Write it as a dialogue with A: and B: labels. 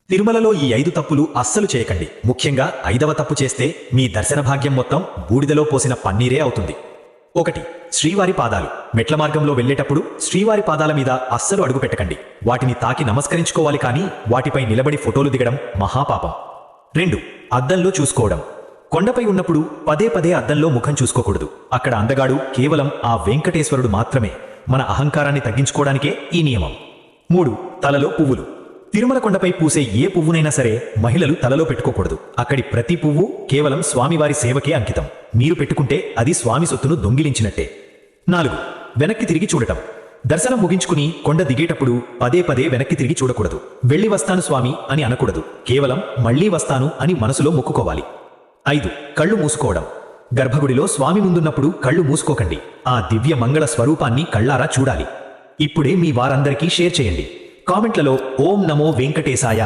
A: తిరుమలలో ఈ 5 తప్పులు అస్సలు చేయకండి. ముఖ్యంగా 5వ తప్పు చేస్తే మీ దర్శన భాగ్యం మొత్తం బూడిదలో పోసిన పన్నీరే అవుతుంది. 1. శ్రీవారి పాదాలు. మెట్ల మార్గంలో వెళ్లేటప్పుడు శ్రీవారి పాదాల మీద అస్సలు అడుగు పెట్టకండి. వాటిని తాకి నమస్కరించుకోవాలి, కానీ వాటిపై నిలబడి ఫోటోలు దిగడం మహాపాపం. 2. అద్దంలో చూసుకోవడం. కొండపై ఉన్నప్పుడు పదే పదే అద్దంలో ముఖం చూసుకోకూడదు. అక్కడ అందగాడు కేవలం ఆ వెంకటేశ్వరుడు మాత్రమే. మన అహంకారాన్ని తగ్గించుకోవడానికే ఈ నియమం. 3. తలలో పువ్వులు. తిరుమల కొండపై పూసే ఏ పువ్వునైనా సరే మహిళలు తలలో పెట్టుకోకూడదు. అక్కడి ప్రతి పువ్వు కేవలం స్వామివారి సేవకే అంకితం. మీరు పెట్టుకుంటే అది స్వామి సొత్తును దొంగిలించినట్టే. 4. వెనక్కి తిరిగి చూడటం. దర్శనం ముగించుకుని కొండ దిగేటప్పుడు పదే పదే వెనక్కి తిరిగి చూడకూడదు. వెళ్ళి వస్తాను స్వామి అని అనకూడదు. కేవలం మళ్లీ వస్తాను అని మనసులో మొక్కుకోవాలి. 5. కళ్ళు మూసుకోవడం. గర్భగుడిలో స్వామి ముందున్నప్పుడు కళ్ళు మూసుకోకండి. ఆ దివ్య మంగళ స్వరూపాన్ని కళ్ళారా చూడాలి. ఇప్పుడే మీ వారందరికీ షేర్ చేయండి. కామెంట్లలో ఓం నమో వెంకటేశాయ